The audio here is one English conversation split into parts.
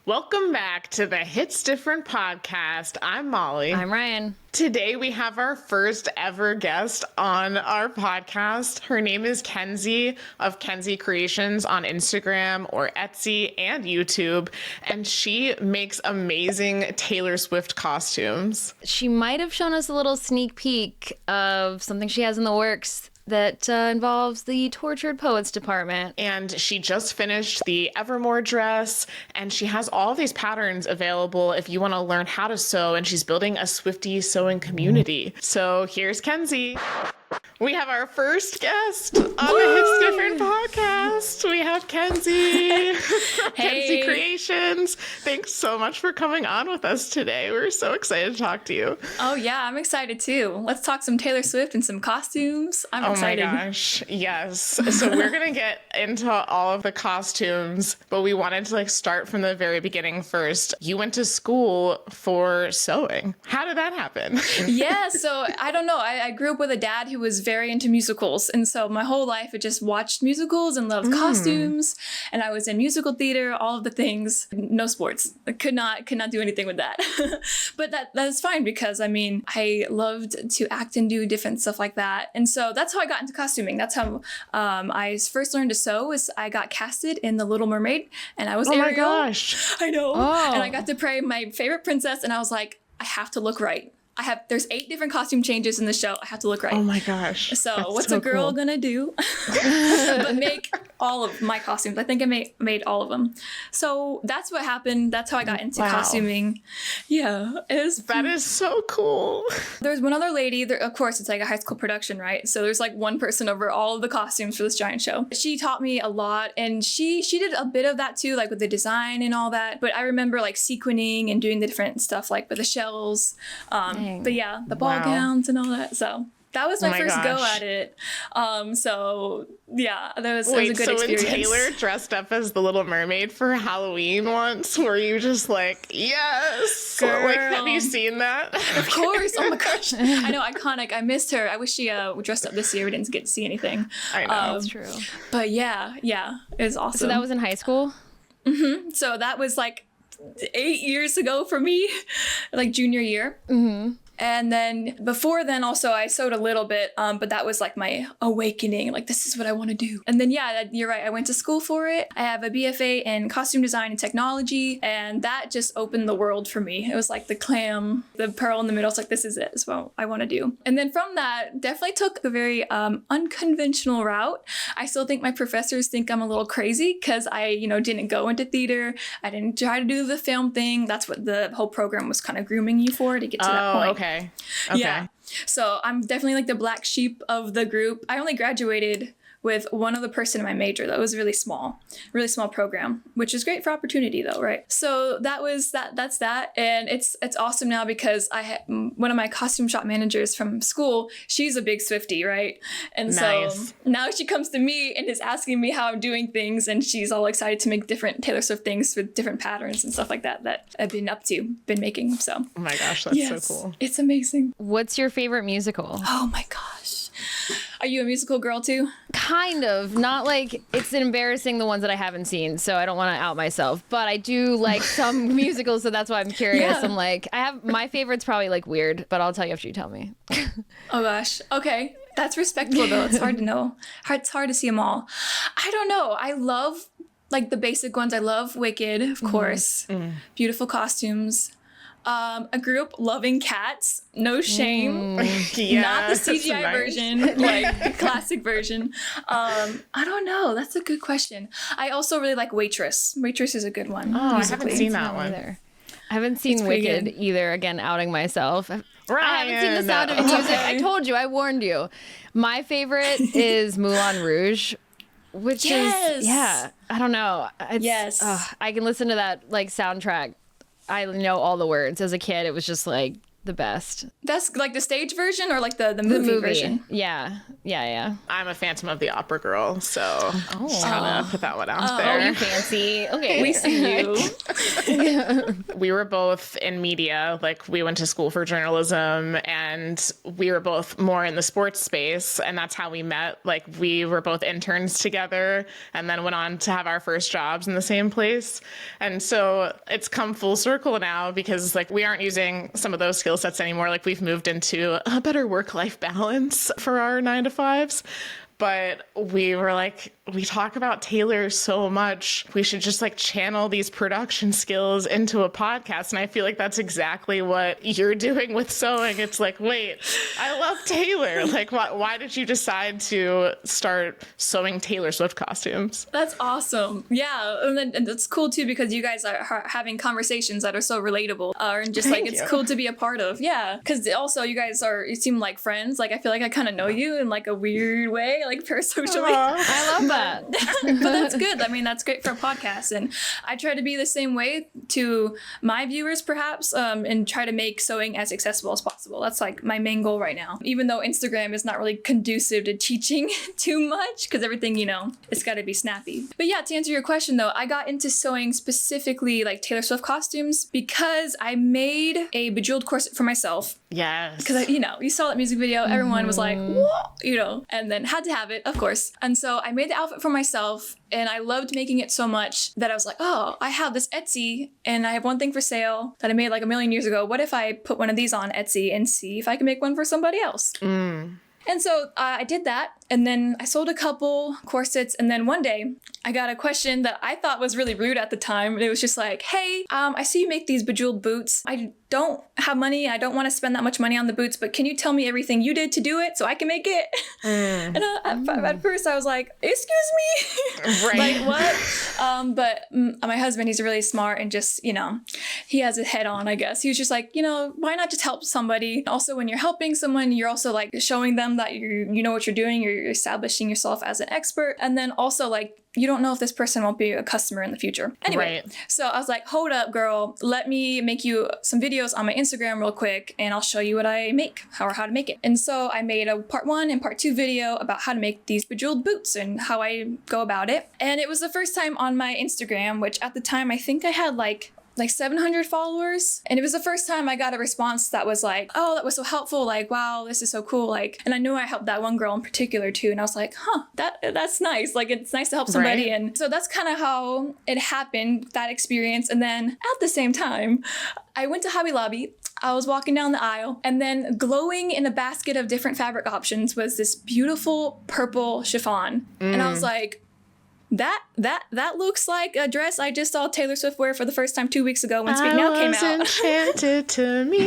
Welcome back to the Hits Different podcast. I'm Molly. I'm Ryan. Today we have our first ever guest on our podcast. Her name is Kenzi of Kenzi Kreations on Instagram or Etsy and YouTube, and she makes amazing Taylor Swift costumes. She might have shown us a little sneak peek of something she has in the works that involves the Tortured Poets department. And she just finished the Evermore dress, and she has all these patterns available if you want to learn how to sew, and she's building a Swiftie sewing community. So here's Kenzi. We have our first guest on the Hits Different podcast. We have Kenzi. Hey. Kenzi Kreations. Thanks so much for coming on with us today. We're so excited to talk to you. Oh, yeah, I'm excited too. Let's talk some Taylor Swift and some costumes. I'm excited. Oh my gosh, yes. So we're going to get into all of the costumes, but we wanted to start from the very beginning first. You went to school for sewing. How did that happen? Yeah, so I don't know. I grew up with a dad who was very into musicals. And so my whole life I just watched musicals and loved costumes. And I was in musical theater, all of the things. No sports. I could not do anything with that. But that's fine because I loved to act and do different stuff like that. And so that's how I got into costuming. That's how I first learned to sew. Was I got casted in The Little Mermaid, and I was Ariel. Oh my gosh. I know. Oh. And I got to play my favorite princess, and I was like, I have to look right. There's 8 different costume changes in the show. I have to look right. Oh my gosh. So That's what's so a girl cool. gonna do? But make all of my costumes. I think I made all of them. So that's what happened. That's how I got into costuming. Yeah. That is so cool. There's one other lady, of course it's like a high school production, right? So there's like one person over all of the costumes for this giant show. She taught me a lot, and she did a bit of that too, like with the design and all that. But I remember like sequining and doing the different stuff like with the shells. But yeah, the ball gowns and all that. So that was my first go at it. So yeah, that was a good experience. When Taylor dressed up as the Little Mermaid for Halloween once, were you just like, yes? Girl. Have you seen that? Of course. Oh my gosh. I know, iconic. I missed her. I wish she dressed up this year. We didn't get to see anything. I know. That's true. But yeah, it was awesome. So that was in high school? So that was like 8 years ago for me, like junior year. And then before then also I sewed a little bit, but that was like my awakening, like this is what I want to do. And then you're right, I went to school for it. I have a BFA in costume design and technology, and that just opened the world for me. It was like the clam, the pearl in the middle. It's like, this is it, is what I want to do. And then from that, definitely took a very unconventional route. I still think my professors think I'm a little crazy because I didn't go into theater. I didn't try to do the film thing. That's what the whole program was kind of grooming you for, to get to that point. Okay. Yeah. So I'm definitely like the black sheep of the group. I only graduated with one other person in my major, though. It was really small program, which is great for opportunity though, right? So that's that. And it's awesome now because I had one of my costume shop managers from school, she's a big Swiftie, right? And so now she comes to me and is asking me how I'm doing things, and she's all excited to make different Taylor Swift things with different patterns and stuff like that I've been making. So oh my gosh, that's so cool. It's amazing. What's your favorite musical? Oh my gosh. Are you a musical girl too? Kind of. Not like, it's embarrassing the ones that I haven't seen, so I don't want to out myself. But I do like some musicals, so that's why I'm curious. Yeah. I'm like, my favorite's probably like Weird, but I'll tell you after you tell me. Oh gosh. Okay. That's respectful though. It's hard to know. It's hard to see them all. I don't know. I love like the basic ones. I love Wicked, of course. Beautiful costumes. I grew up loving Cats, no shame. Not the CGI version, like the classic version. I don't know. That's a good question. I also really like Waitress. Waitress is a good one. Oh, I haven't seen that one. Either. I haven't seen Wicked either. Again, outing myself. I haven't seen The Sound of Music. Okay. I told you. I warned you. My favorite is Moulin Rouge, which is, I don't know. I can listen to that like soundtrack. I know all the words. As a kid, it was just like the best. That's like the stage version or like the movie version? Yeah. I'm a Phantom of the Opera girl, so just kind of put that one out there. Oh, you fancy. Okay. We see you. We were both in media, like we went to school for journalism, and we were both more in the sports space, and that's how we met. Like we were both interns together and then went on to have our first jobs in the same place. And so it's come full circle now because like we aren't using some of those skill sets anymore. Like we've moved into a better work-life balance for our 9 to 5s. But we were like, we talk about tailors so much. We should just like channel these production skills into a podcast. And I feel like that's exactly what you're doing with sewing. It's like, wait, I love Taylor. Like, why did you decide to start sewing Taylor Swift costumes? That's awesome. Yeah. And it's cool too, because you guys are having conversations that are so relatable and just like, it's cool to be a part of. Yeah. Because also you guys you seem like friends. Like, I feel like I kind of know you in like a weird way, like parasocially. I love that. But that's good. I mean, that's great for a podcast. And I try to be the same way to my viewers, perhaps, and try to make sewing as accessible as possible. That's like my main goal right now. Even though Instagram is not really conducive to teaching too much, because everything, it's got to be snappy. But yeah, to answer your question though, I got into sewing specifically like Taylor Swift costumes because I made a bejeweled corset for myself. Yes. Because, you saw that music video, everyone was like, whoa, and then had to have it, of course. And so I made the outfit for myself, and I loved making it so much that I was like, oh, I have this Etsy, and I have one thing for sale that I made like a million years ago. What if I put one of these on Etsy and see if I can make one for somebody else? And so I did that, and then I sold a couple corsets, and then one day I got a question that I thought was really rude at the time, and it was just like, hey, I see you make these bejeweled boots. I don't have money. I don't want to spend that much money on the boots, but can you tell me everything you did to do it so I can make it? And at first I was like, excuse me? Right. Like, what? But my husband, he's really smart and just, he has his head on, I guess. He was just like, why not just help somebody? Also, when you're helping someone, you're also like showing them that you know what you're doing. You're establishing yourself as an expert. And then also like, you don't know if this person won't be a customer in the future. Anyway, So I was like, hold up, girl. Let me make you some videos on my Instagram real quick, and I'll show you what I make, how to make it. And so I made a part 1 and part 2 video about how to make these bejeweled boots and how I go about it. And it was the first time on my Instagram, which at the time I think I had like 700 followers. And it was the first time I got a response that was like, oh, that was so helpful. Like, wow, this is so cool. Like, and I knew I helped that one girl in particular too. And I was like, that's nice. Like, it's nice to help somebody. Right. And so that's kind of how it happened, that experience. And then at the same time, I went to Hobby Lobby. I was walking down the aisle, and then glowing in a basket of different fabric options was this beautiful purple chiffon. And I was like, that looks like a dress I just saw Taylor Swift wear for the first time 2 weeks ago when Speak Now came out. Enchanted to me.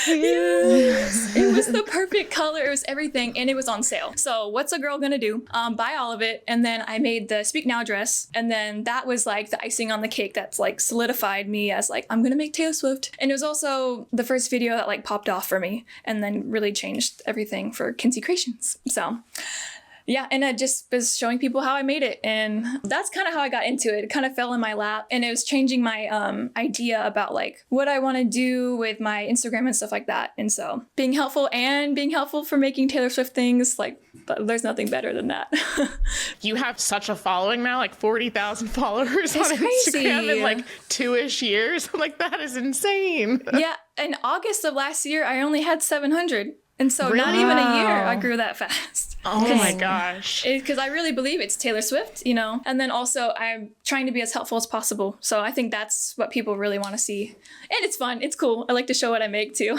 Yes. It was the perfect color. It was everything, and it was on sale. So what's a girl gonna do? Buy all of it. And then I made the Speak Now dress, and then that was like the icing on the cake that's like solidified me as like, I'm gonna make Taylor Swift. And it was also the first video that like popped off for me and then really changed everything for Kenzi Kreations. So yeah, and I just was showing people how I made it. And that's kind of how I got into it. It kind of fell in my lap, and it was changing my idea about like what I want to do with my Instagram and stuff like that. And so being helpful for making Taylor Swift things, like there's nothing better than that. You have such a following now, like 40,000 followers on Instagram in like 2-ish years. I'm like, that is insane. Yeah, in August of last year, I only had 700. And so not even a year I grew that fast. Oh my gosh. Because I really believe it's Taylor Swift, And then also I'm trying to be as helpful as possible. So I think that's what people really want to see. And it's fun. It's cool. I like to show what I make too.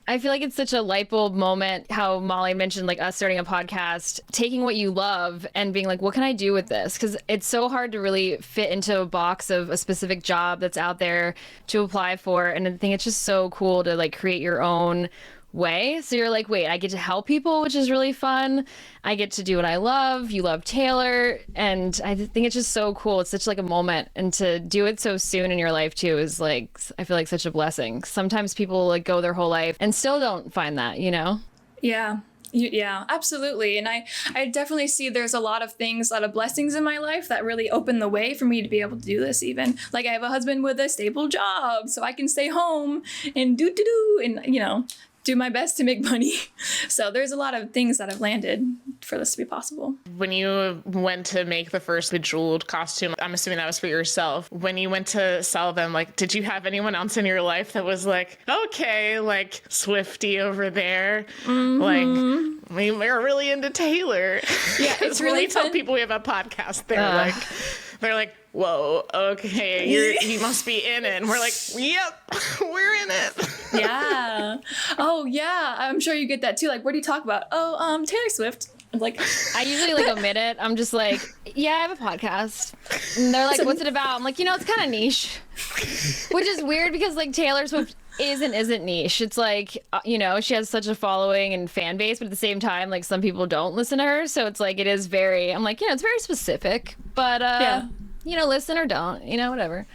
I feel like it's such a light bulb moment how Molly mentioned like us starting a podcast, taking what you love and being like, what can I do with this? Because it's so hard to really fit into a box of a specific job that's out there to apply for. And I think it's just so cool to like create your own way. So you're like, wait, I get to help people, which is really fun. I get to do what I love. You love Taylor. And I think it's just so cool. It's such like a moment. And to do it so soon in your life too is like, I feel like such a blessing. Sometimes people like go their whole life and still don't find that, Yeah. Yeah, absolutely. And I definitely see there's a lot of blessings in my life that really open the way for me to be able to do this even. Like I have a husband with a stable job, so I can stay home and do and, do my best to make money. So there's a lot of things that have landed for this to be possible. When you went to make the first bejeweled costume, I'm assuming that was for yourself. When you went to sell them, like, did you have anyone else in your life that was like, okay, like Swiftie over there, like, I mean, we're really into Taylor. Yeah, it's really when we tell people we have a podcast, they're like, whoa, okay, you must be in it. And we're like, yep, we're in it. Yeah. Oh, yeah. I'm sure you get that too. Like, what do you talk about? Oh, Taylor Swift. I'm like, I usually like omit it. I'm just like, yeah, I have a podcast. And they're like, what's it about? I'm like, it's kind of niche, which is weird because like Taylor Swift isn't niche. It's like, she has such a following and fan base, but at the same time, like some people don't listen to her. So it's like, it is very, I'm like, it's very specific, but, listen or don't, whatever.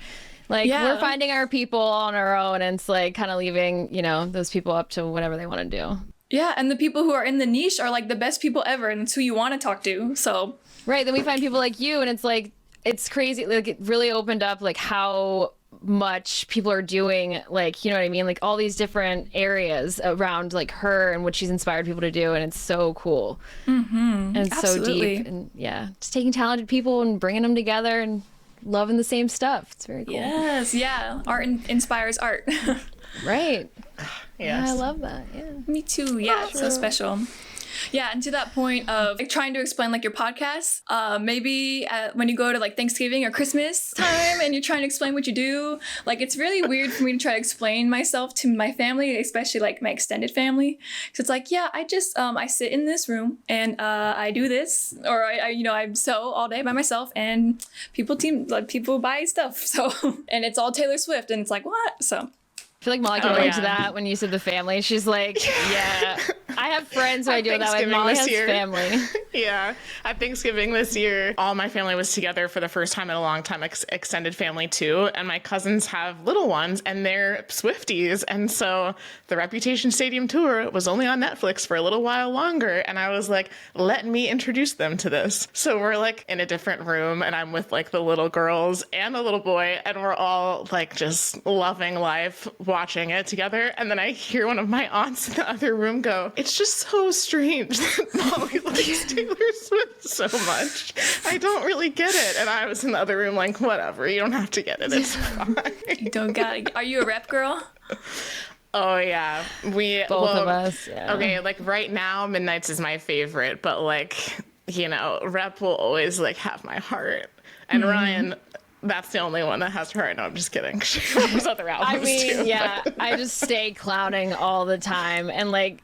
Like we're finding our people on our own, and it's like kind of leaving, those people up to whatever they want to do. Yeah, and the people who are in the niche are like the best people ever, and it's who you want to talk to. So right, then we find people like you, and it's like it's crazy. Like it really opened up like how much people are doing, like, you know what I mean, like all these different areas around like her and what she's inspired people to do, and it's so cool. And it's Absolutely. so deep, and just taking talented people and bringing them together and loving the same stuff. It's very cool. Yes, yeah. Art inspires art. Right. Yes. Yeah, I love that. Yeah. Me too. Yeah, it's so special. Yeah, and to that point of like, trying to explain like your podcast, maybe when you go to like Thanksgiving or Christmas time and you're trying to explain what you do, like it's really weird for me to try to explain myself to my family, especially like my extended family. So it's like, yeah, I just I sit in this room and I do this, or I sew all day by myself, and people buy stuff. So and it's all Taylor Swift, and it's like what? So I feel like Molly can relate to that when you said the family. She's like, yeah, I have friends who I deal that with. Molly has family. Yeah. At Thanksgiving this year, all my family was together for the first time in a long time, extended family too. And my cousins have little ones, and they're Swifties. And so the Reputation Stadium tour was only on Netflix for a little while longer. And I was like, let me introduce them to this. So we're like in a different room, and I'm with like the little girls and the little boy, and we're all like just loving life, watching it together. And then I hear one of my aunts in the other room go, it's just so strange that Molly likes Taylor Swift so much. I don't really get it. And I was in the other room like, whatever, you don't have to get it. It's fine. you don't got it. Are you a rep girl? Oh yeah. Both of us. Yeah. Okay, like right now Midnight's is my favorite, but like, rep will always like have my heart. And Ryan, that's the only one that has her heart. No, I'm just kidding. She has other albums too. Yeah, I just stay clowning all the time, and like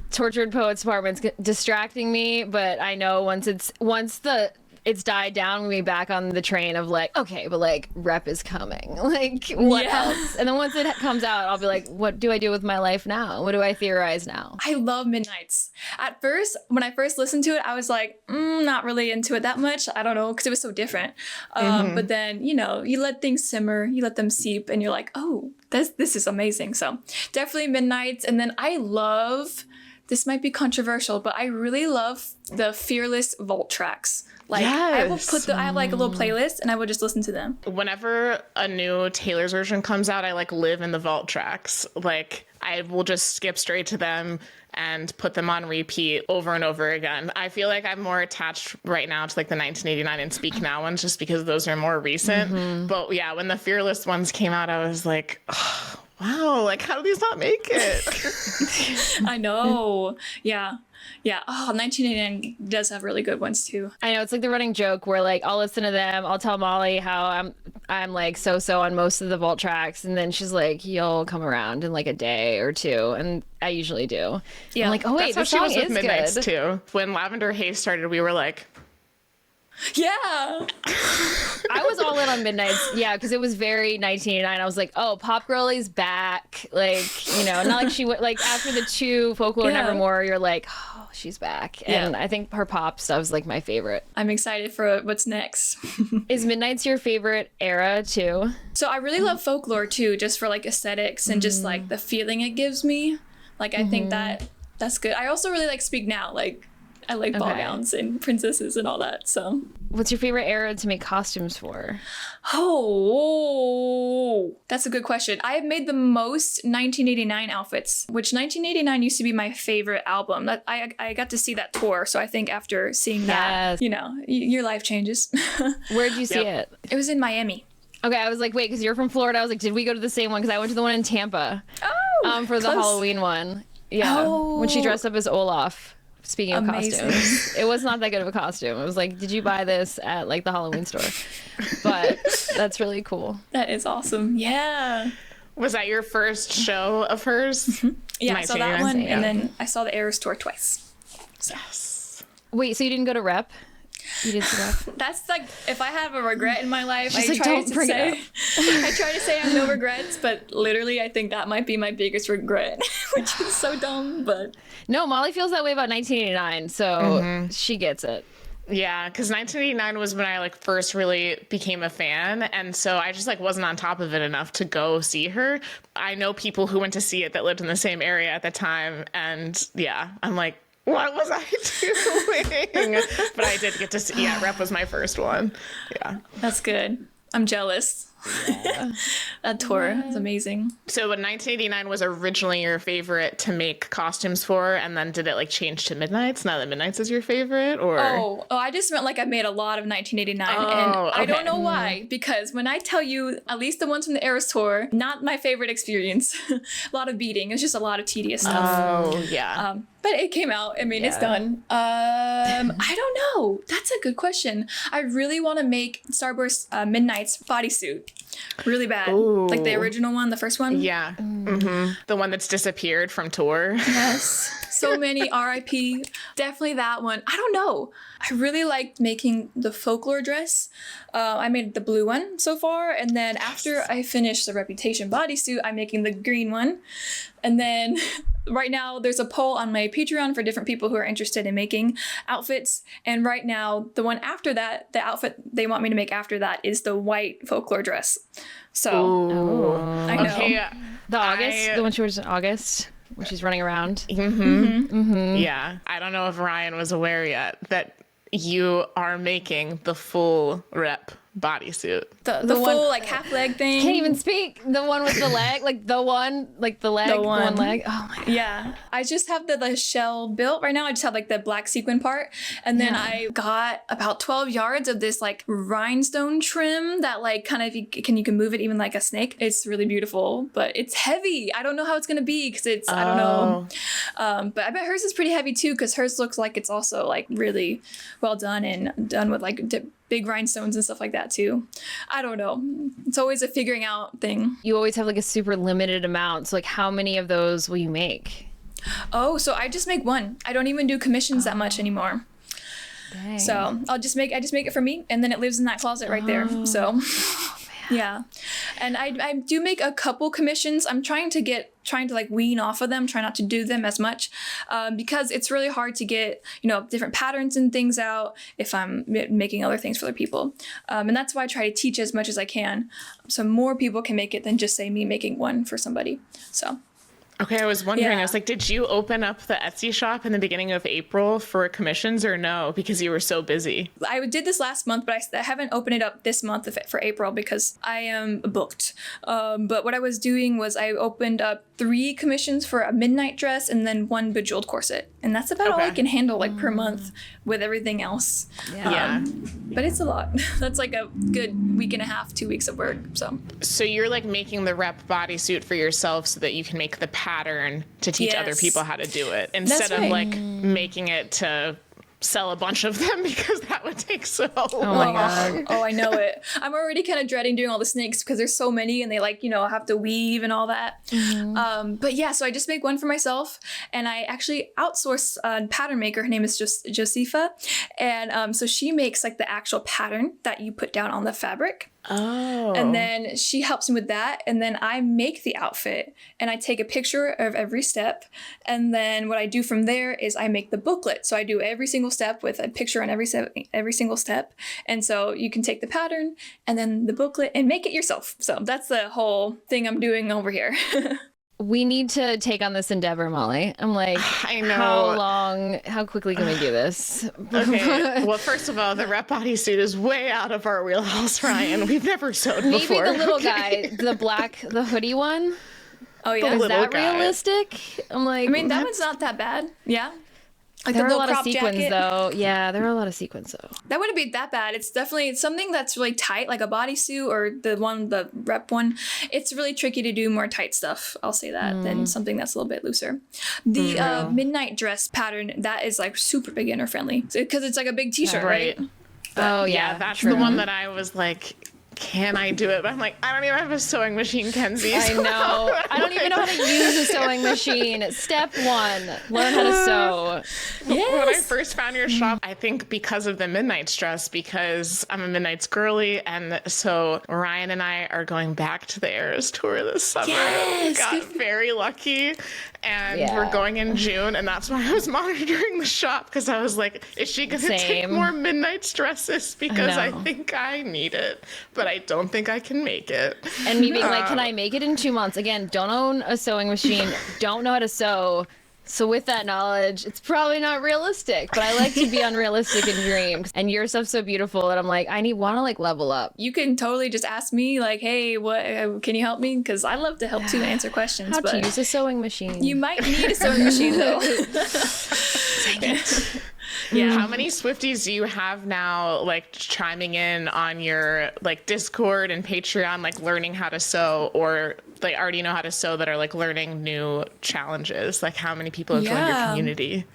Tortured Poets Apartment's distracting me, but I know once it's died down, we'll be back on the train of like, okay, but like rep is coming. Like what else? And then once it comes out, I'll be like, what do I do with my life now? What do I theorize now? I love Midnights. At first, when I first listened to it, I was like, not really into it that much. I don't know, because it was so different. But then, you let things simmer, you let them seep, and you're like, oh, this is amazing. So definitely Midnights. And then I love, this might be controversial, but I really love the Fearless Vault tracks. Like I will I have like a little playlist, and I will just listen to them. Whenever a new Taylor's version comes out, I like live in the vault tracks. Like I will just skip straight to them and put them on repeat over and over again. I feel like I'm more attached right now to like the 1989 and Speak Now ones, just because those are more recent. But yeah, when the Fearless ones came out, I was like, oh, wow, like how do these not make it? I know. Yeah. Yeah. Oh, 1989 does have really good ones too. I know, it's like the running joke where like I'll listen to them, I'll tell Molly how I'm like so on most of the vault tracks, and then she's like, you'll come around in like a day or two, and I usually do. Yeah. I'm like, oh wait, that's the how song she was with is Midnight's good too. When Lavender Haze started, we were like, yeah. I was all in on Midnight's, because it was very 1989. I was like, oh, Pop Girlie's back. Like, not like she went, like after the two, Folklore Nevermore, you're like, oh, she's back. And I think her pop stuff is like my favorite. I'm excited for what's next. Is Midnight's your favorite era too? So I really love Folklore too, just for like aesthetics and just like the feeling it gives me. Like, I think that's good. I also really like Speak Now. Like, I like ball gowns and princesses and all that. So, what's your favorite era to make costumes for? Oh, that's a good question. I have made the most 1989 outfits, which 1989 used to be my favorite album. That I got to see that tour, so I think after seeing that, you know, your life changes. Where'd you see it? It was in Miami. Okay, I was like, wait, because you're from Florida. I was like, did we go to the same one? Because I went to the one in Tampa. For the Halloween one. Yeah, when she dressed up as Olaf. Speaking of costumes, it was not that good of a costume. It was like, did you buy this at like the Halloween store? But that's really cool. That is awesome. Yeah. Was that your first show of hers? Yeah, I saw that one, and then I saw the Eras tour twice. So. Yes. Wait, so you didn't go to Rep? You did see Rep? That's like, if I have a regret in my life, I like, try to say I have no regrets, but literally I think that might be my biggest regret, which is so dumb, but... No, Molly feels that way about 1989, so she gets it. Yeah, because 1989 was when I like first really became a fan, and so I just like wasn't on top of it enough to go see her. I know people who went to see it that lived in the same area at the time, and yeah, I'm like, what was I doing? But I did get to see, Rep was my first one. Yeah. That's good. I'm jealous. Yeah. That tour is amazing. So when 1989 was originally your favorite to make costumes for, and then did it like change to Midnights? Now that Midnights is your favorite, or? Oh, I just meant like I made a lot of 1989, and I don't know why, because when I tell you, at least the ones from the Eras tour, not my favorite experience. A lot of beating. It's just a lot of tedious stuff. Oh, yeah. But it came out. I mean, it's done. I don't know. That's a good question. I really want to make Starburst Midnight's bodysuit. Really bad. Ooh. Like the original one, the first one. Yeah. Mm-hmm. The one that's disappeared from tour. Yes. So many RIP. Definitely that one. I don't know. I really liked making the folklore dress. I made the blue one so far. And then after I finished the Reputation bodysuit, I'm making the green one. And then right now there's a poll on my Patreon for different people who are interested in making outfits. And right now, the one after that, the outfit they want me to make after that is the white folklore dress. So I know. Okay, the one she was in August when she's running around. Yeah. I don't know if Ryan was aware yet that you are making the full Rep bodysuit. The full one, like half leg thing. Can't even speak. The one with the leg, the one leg, the one leg. Oh my God. Yeah. I just have the shell built right now. I just have like the black sequin part. And then I got about 12 yards of this like rhinestone trim that like kind of, you can move it even like a snake. It's really beautiful, but it's heavy. I don't know how it's going to be because it's, I don't know. But I bet hers is pretty heavy too, because hers looks like it's also like really well done and done with like big rhinestones and stuff like that too. I don't know. It's always a figuring out thing. You always have like a super limited amount. So like how many of those will you make? Oh, so I just make one. I don't even do commissions that much anymore. Dang. So I just make it for me, and then it lives in that closet right there. So yeah. And I do make a couple commissions. I'm trying to like wean off of them, try not to do them as much, because it's really hard to get, different patterns and things out if I'm making other things for other people. And that's why I try to teach as much as I can, so more people can make it than just say me making one for somebody. So. Okay, I was wondering, I was like, did you open up the Etsy shop in the beginning of April for commissions or no? Because you were so busy. I did this last month, but I haven't opened it up this month for April because I am booked. But what I was doing was I opened up 3 commissions for a midnight dress and then 1 bejeweled corset. And that's about all I can handle like per month with everything else. Yeah. But it's a lot. That's like a good week and a half, 2 weeks of work. So you're like making the Rep bodysuit for yourself so that you can make the pattern to teach other people how to do it instead of like making it to sell a bunch of them, because that would take so long. Oh my God. Oh, I know it. I'm already kind of dreading doing all the snakes because there's so many and they have to weave and all that. But yeah, so I just make one for myself, and I actually outsource a pattern maker. Her name is just Josefa. And so she makes like the actual pattern that you put down on the fabric. Oh. And then she helps me with that. And then I make the outfit and I take a picture of every step. And then what I do from there is I make the booklet. So I do every single step with a picture on every single step. And so you can take the pattern and then the booklet and make it yourself. So that's the whole thing I'm doing over here. We need to take on this endeavor, Molly. I'm like, I know. How quickly can we do this? Okay. Well, first of all, the rep bodysuit is way out of our wheelhouse, Ryan. We've never sewed Maybe before. the little guy, the hoodie one. Oh yeah, is that realistic? I'm like, I mean, that one's not that bad. Yeah. Like there the are a little lot of crop sequins jacket. though. Yeah, there are a lot of sequins though. That wouldn't be that bad. It's definitely something that's really tight, like a bodysuit or the rep one. It's really tricky to do more tight stuff. I'll say that than something that's a little bit looser. The midnight dress pattern, that is like super beginner friendly because it's like a big t-shirt, right? Oh yeah, that's true. the one that I was like, can I do it? But I'm like, I don't even have a sewing machine, Kenzie. I know. I don't even know how to use a sewing machine. Step 1, learn how to sew. Yes. When I first found your shop, I think because of the Midnight's dress, because I'm a Midnight's girly, and so Ryan and I are going back to the Eras tour this summer. Yes. Got very lucky, and we're going in June, and that's why I was monitoring the shop, because I was like, is she going to take more Midnight's dresses? Because I think I need it, but I don't think I can make it. And me being like, can I make it in 2 months? Again, don't own a sewing machine, don't know how to sew. So with that knowledge, it's probably not realistic, but I like to be unrealistic and dream. And your stuff's so beautiful that I'm like, want to like level up. You can totally just ask me like, hey, what can you help me? Because I love to help too and answer questions. How to use a sewing machine. You might need a sewing machine though. Dang it. Yeah. How many Swifties do you have now, like chiming in on your like Discord and Patreon, like learning how to sew, or they already know how to sew that are like learning new challenges? Like how many people have joined your community?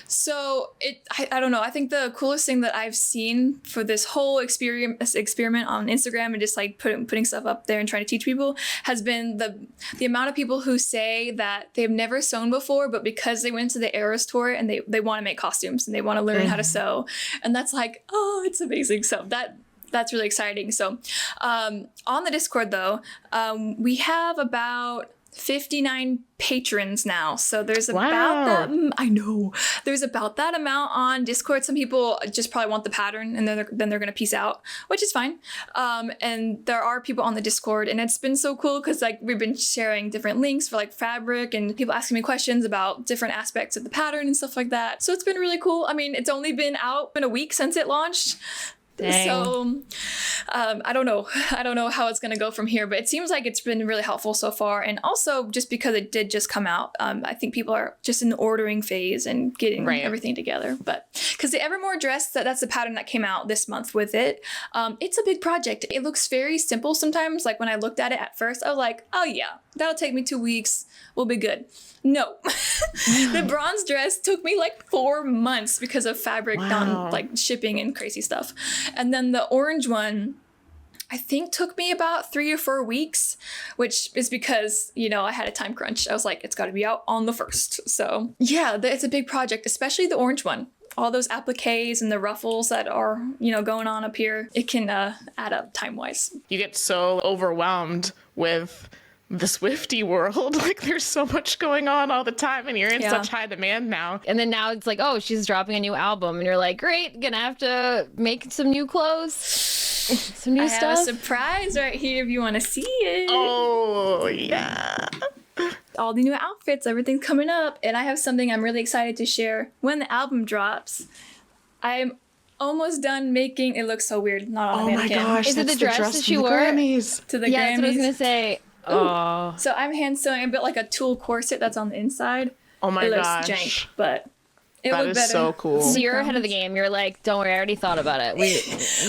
So I don't know. I think the coolest thing that I've seen for this whole experiment on Instagram and just like putting stuff up there and trying to teach people has been the amount of people who say that they've never sewn before, but because they went to the Eras tour and they want to make costumes and they want to learn how to sew, and that's like, oh, it's amazing. So that's really exciting. So on the Discord though, we have about 59 patrons now. So there's about that. I know there's about that amount on Discord. Some people just probably want the pattern and then they're going to peace out, which is fine. And there are people on the Discord, and it's been so cool because like we've been sharing different links for like fabric and people asking me questions about different aspects of the pattern and stuff like that. So it's been really cool. I mean, it's only been a week since it launched. Dang. So I don't know how it's going to go from here, but it seems like it's been really helpful so far. And also just because it did just come out, I think people are just in the ordering phase and getting everything together. But because the Evermore dress, that's the pattern that came out this month with it. It's a big project. It looks very simple sometimes. Like when I looked at it at first, I was like, oh yeah, that'll take me 2 weeks. We'll be good. No, the bronze dress took me like 4 months because of fabric down, like shipping and crazy stuff. And then the orange one, I think took me about 3 or 4 weeks, which is because, I had a time crunch. I was like, it's got to be out on the 1st. So yeah, it's a big project, especially the orange one. All those appliques and the ruffles that are, going on up here, it can add up time-wise. You get so overwhelmed with the Swiftie world. Like there's so much going on all the time and you're in such high demand now. And then now it's like, oh, she's dropping a new album and you're like, great, gonna have to make some new clothes, some new stuff. I have a surprise right here if you want to see it. Oh yeah. All the new outfits, everything's coming up, and I have something I'm really excited to share when the album drops. I'm almost done making it. Looks so weird, not on a mannequin. Oh my gosh, is it the dress that she wore to the Grammys? That's what I was gonna say. Oh. So I'm hand sewing. I built like a tulle corset that's on the inside. Oh my gosh. It looks jank, but it that looked is better. So cool. So you're ahead of the game. You're like, don't worry, I already thought about it.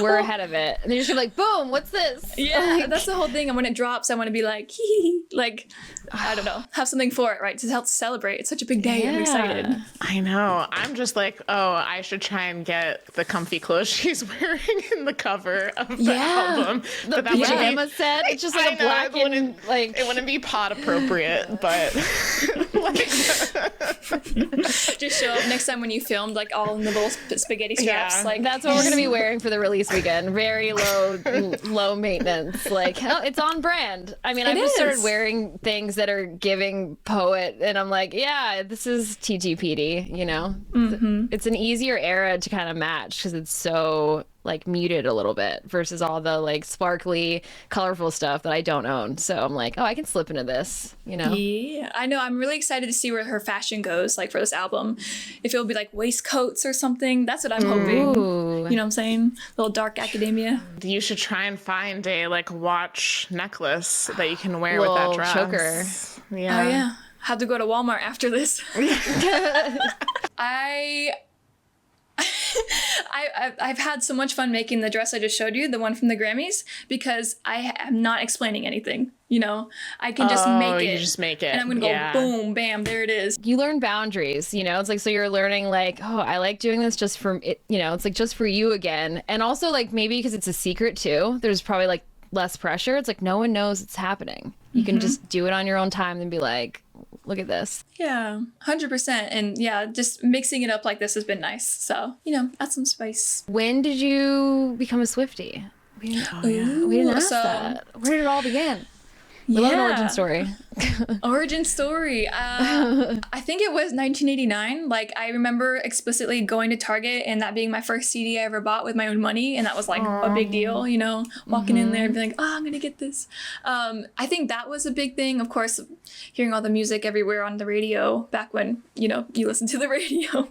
We're ahead of it. And then you're just gonna be like, boom, what's this? Yeah, that's the whole thing. And when it drops, I want to be like, hee hee, like, I don't know, have something for it, right? To help celebrate. It's such a big day. I'm excited. I know. I'm just like, oh, I should try and get the comfy clothes she's wearing in the cover of the album. The pajama set. It's just like a black and like. It wouldn't be pod appropriate, but like, just show up next time when you filmed, like all in the little spaghetti straps. Yeah. Like that's what we're gonna be wearing for the release weekend. Very low maintenance. Like it's on brand. I mean, I've just started wearing things that are giving poet, and I'm like, yeah, this is TGPD. It's an easier era to kind of match because it's so like muted a little bit versus all the like sparkly, colorful stuff that I don't own. So I'm like, oh, I can slip into this, you know? Yeah, I know. I'm really excited to see where her fashion goes, like for this album. If it'll be like waistcoats or something, that's what I'm hoping. Ooh. You know what I'm saying? A little dark academia. You should try and find a like watch necklace that you can wear with Little that dress. choker. Yeah. Oh yeah. Have to go to Walmart after this. I've had so much fun making the dress I just showed you, the one from the Grammys, because I am not explaining anything. You know, I can just make it. You just make it. And I'm gonna go boom, bam, there it is. You learn boundaries, you know? It's like, so you're learning like, oh, I like doing this just for it, you know, it's like just for you again. And also like maybe because it's a secret too, there's probably like less pressure. It's like no one knows it's happening. You can just do it on your own time and be like, look at this. Yeah, 100%. And yeah, just mixing it up like this has been nice. So, you know, add some spice. When did you become a Swiftie? We didn't ask that. Where did it all begin? We love an origin story. Origin story. I think it was 1989. Like, I remember explicitly going to Target and that being my first CD I ever bought with my own money. And that was like a big deal, you know, walking in there and being like, oh, I'm going to get this. I think that was a big thing. Of course, hearing all the music everywhere on the radio back when, you know, you listen to the radio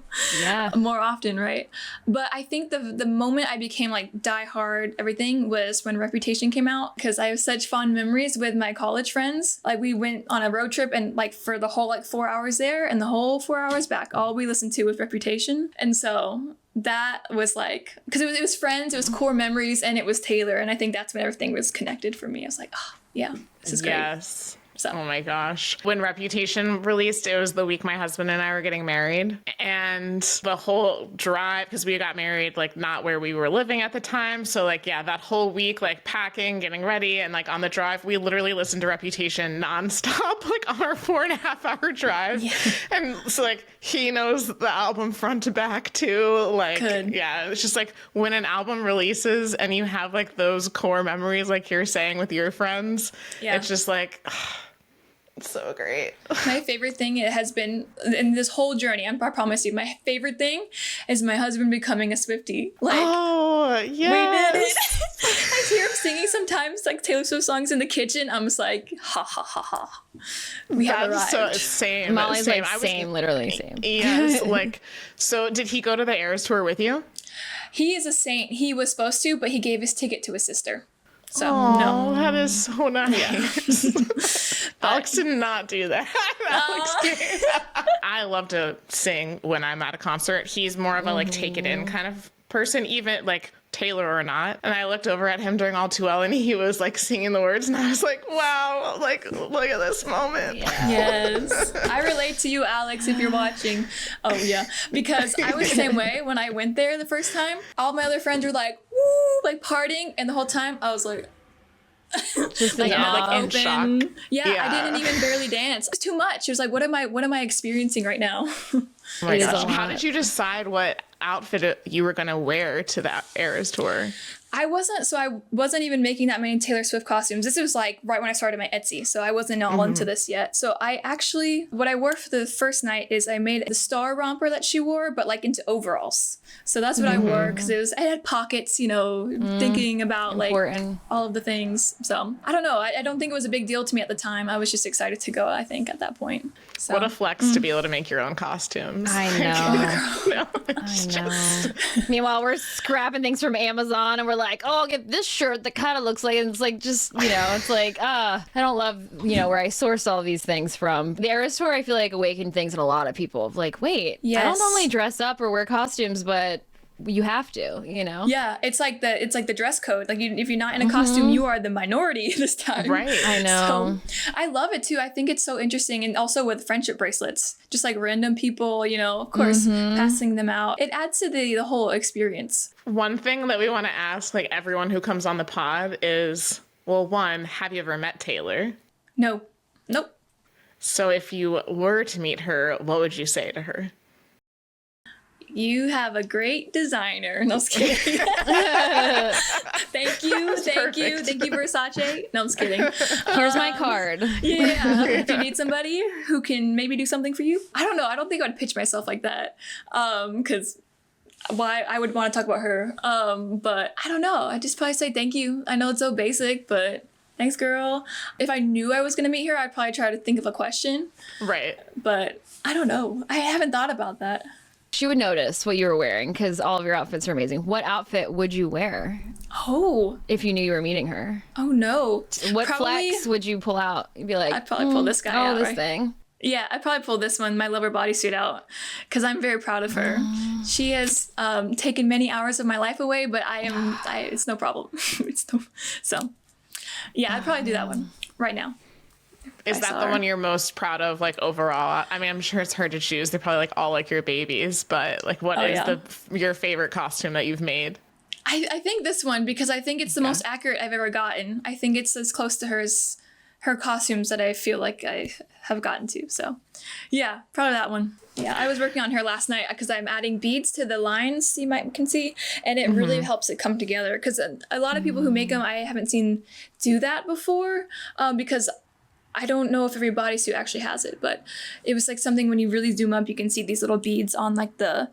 more often, right? But I think the moment I became like diehard everything was when Reputation came out, because I have such fond memories with my college friends. Like, we went on a road trip and like for the whole like 4 hours there and the whole 4 hours back, all we listened to was Reputation. And so that was like, because it was friends, it was core memories, and it was Taylor. And I think that's when everything was connected for me. I was like, oh yeah, this is great. Yes. So. Oh my gosh. When Reputation released, it was the week my husband and I were getting married. And the whole drive, because we got married, like not where we were living at the time. So like, yeah, that whole week, like packing, getting ready, and like on the drive, we literally listened to Reputation nonstop, like on our 4.5 hour drive. Yeah. And so like, he knows the album front to back too. Like, yeah, it's just like when an album releases and you have like those core memories, like you're saying with your friends, it's just like, it's so great. My favorite thing it has been in this whole journey, I promise you, my favorite thing is my husband becoming a Swiftie. Like, oh, yeah. We did it. I hear him singing sometimes like Taylor Swift songs in the kitchen. I'm just like, ha ha ha ha. We have arrived. So same. Molly's same. like same, literally same. Yes. Like, so did he go to the Eras tour with you? He is a saint. He was supposed to, but he gave his ticket to his sister. So no, that is so nice. Alex did not do that. Alex did. I love to sing when I'm at a concert. He's more of a like take it in kind of person, even like Taylor or not. And I looked over at him during All Too Well, and he was like singing the words, and I was like, wow, like look at this moment. Yeah. Yes, I relate to you, Alex, if you're watching. Oh yeah, because I was the same way when I went there the first time. All my other friends were like, woo, like partying, and the whole time I was like, just like in shock. Yeah, I didn't even barely dance. It's too much. It was like, what am I experiencing right now? Oh my gosh. How did you decide what outfit you were going to wear to that Eras tour? I wasn't even making that many Taylor Swift costumes. This was like right when I started my Etsy, so I wasn't all into this yet. So what I wore for the first night is I made the star romper that she wore, but like into overalls. So that's what I wore, because it had pockets, you know, thinking about important. Like all of the things. So I don't know. I don't think it was a big deal to me at the time. I was just excited to go, I think, at that point. So. What a flex to be able to make your own costumes. I know. I know. Meanwhile, we're scrapping things from Amazon and we're like, oh, I'll get this shirt that kind of looks like, and it's like, just, you know, it's like, I don't love, you know, where I source all these things from. The Eras tour, I feel like, awakened things in a lot of people. Like, wait, I don't normally dress up or wear costumes, but you have to, you know? Yeah, it's like the dress code. Like, if you're not in a costume, you are the minority this time. Right. I know. So, I love it too. I think it's so interesting. And also with friendship bracelets, just like random people, you know, of course, passing them out. It adds to the whole experience. One thing that we want to ask, like, everyone who comes on the pod is, well, one, have you ever met Taylor? No. Nope. So if you were to meet her, what would you say to her? You have a great designer. No, I'm just kidding. Thank you, Versace. No, I'm just kidding. Here's my card. Yeah, if you need somebody who can maybe do something for you. I don't know. I don't think I'd pitch myself like that, because why I would want to talk about her. But I don't know. I just probably say thank you. I know it's so basic, but thanks, girl. If I knew I was going to meet her, I'd probably try to think of a question. Right. But I don't know. I haven't thought about that. She would notice what you were wearing because all of your outfits are amazing. What outfit would you wear? Oh. If you knew you were meeting her? Oh, no. What flex would you pull out? You'd be like, I'd probably pull this guy out. Oh, this right? thing. Yeah, I'd probably pull this one, my lover bodysuit out, because I'm very proud of her. She has taken many hours of my life away, but it's no problem. So, yeah, I'd probably do that one right now. Is that the one you're most proud of, like, overall? I mean, I'm sure it's hard to choose. They're probably, like, all, like, your babies. But, like, what is your favorite costume that you've made? I think this one, because I think it's the most accurate I've ever gotten. I think it's as close to her costumes that I feel like I have gotten to. So, yeah, proud of that one. Yeah, I was working on her last night because I'm adding beads to the lines you can see, and it really helps it come together. Because a lot of people who make them, I haven't seen do that before, because I don't know if every bodysuit actually has it, but it was like something when you really zoom up, you can see these little beads on like the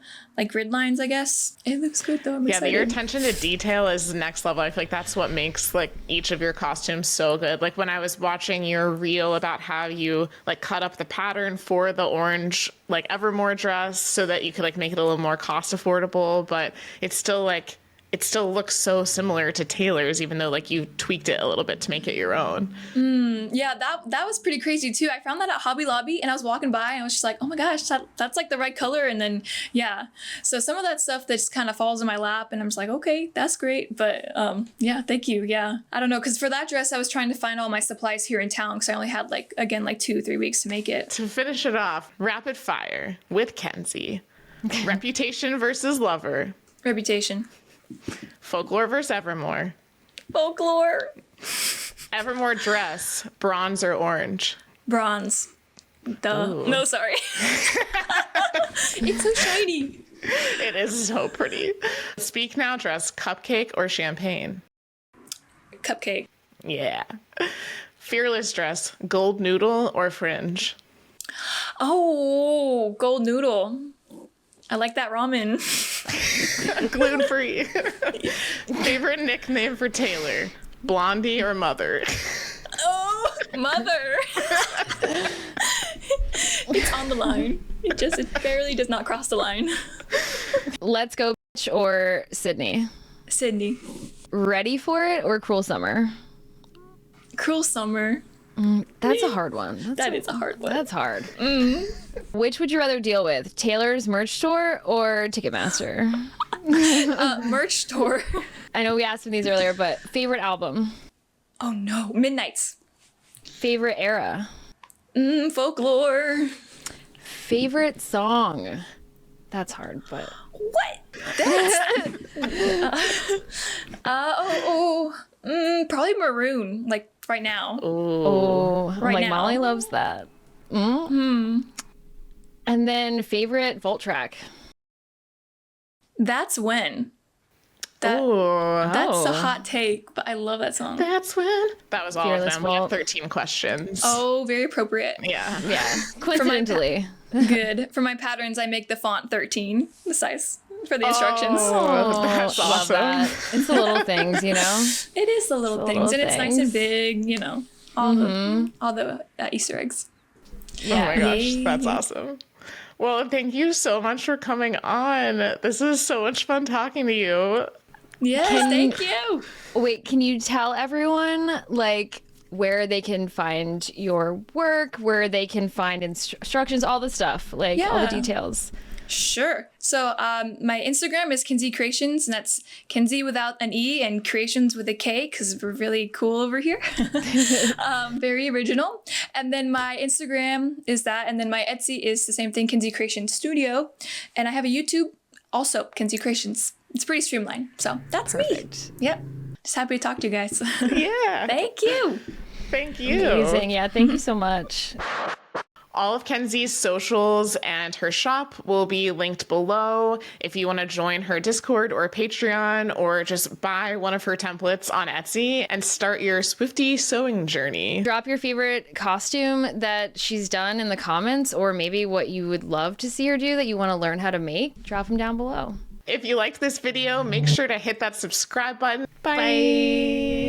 grid lines, I guess. It looks good though. I'm excited. Your attention to detail is next level. I feel like that's what makes like each of your costumes so good. Like when I was watching your reel about how you like cut up the pattern for the orange like Evermore dress so that you could like make it a little more cost affordable, but it's still like it still looks so similar to Taylor's, even though like you tweaked it a little bit to make it your own. Yeah, that was pretty crazy too. I found that at Hobby Lobby and I was walking by and I was just like, oh my gosh, that's like the right color. And then, yeah. So some of that stuff that just kind of falls in my lap and I'm just like, okay, that's great. But yeah, thank you. Yeah. I don't know. Cause for that dress, I was trying to find all my supplies here in town. Cause I only had like 2-3 weeks to make it. To finish it off, rapid fire with Kenzi. Reputation versus lover. Reputation. Folklore versus Evermore. Folklore. Evermore dress, bronze or orange? Bronze. Duh. Ooh. No, sorry. It's so shiny. It is so pretty. Speak Now dress, cupcake or champagne? Cupcake. Yeah. Fearless dress, gold noodle or fringe? Oh, gold noodle. I like that ramen. Gluten-free. Favorite nickname for Taylor? Blondie or Mother? Oh, Mother. It's on the line. It barely does not cross the line. Let's Go Bitch or Sydney? Sydney. Ready for It or Cruel Summer? Cruel Summer. That's a hard one. That is a hard one. That's hard. Which would you rather deal with, Taylor's merch store or Ticketmaster? Merch store. I know we asked him these earlier, but favorite album? Oh no, Midnight's. Favorite era? Folklore. Favorite song? That's hard, but... What? That's... probably Maroon, like right now. Oh, right like now. Molly loves that. And then favorite Volt track? That's When. That's a hot take, but I love that song. That's When. That was all Fearless of them. We Volt. have 13 questions. Oh, very appropriate. Yeah. Yeah, coincidentally. Good. For my patterns, I make the font 13, the size for the instructions. Oh, that's love awesome. that. It's the little things, you know? It is the little things, and it's nice and big, you know. All the Easter eggs. Yeah. Oh my gosh, that's awesome. Well, thank you so much for coming on. This is so much fun talking to you. Yes, thank you. Wait, can you tell everyone, like, where they can find your work, where they can find instructions, all the stuff, like all the details? Sure. So my Instagram is Kenzi Kreations, and that's Kenzi without an E and Kreations with a K, because we're really cool over here. Very original. And then my Instagram is that, and then my Etsy is the same thing, Kenzi Kreations Studio. And I have a YouTube, also Kenzi Kreations. It's pretty streamlined. So that's me. Yep. Just happy to talk to you guys. Yeah. Thank you. Thank you. Amazing. Yeah, thank you so much. All of Kenzi's socials and her shop will be linked below if you want to join her Discord or Patreon or just buy one of her templates on Etsy and start your Swiftie sewing journey. Drop your favorite costume that she's done in the comments, or maybe what you would love to see her do that you want to learn how to make. Drop them down below. If you liked this video, make sure to hit that subscribe button. Bye.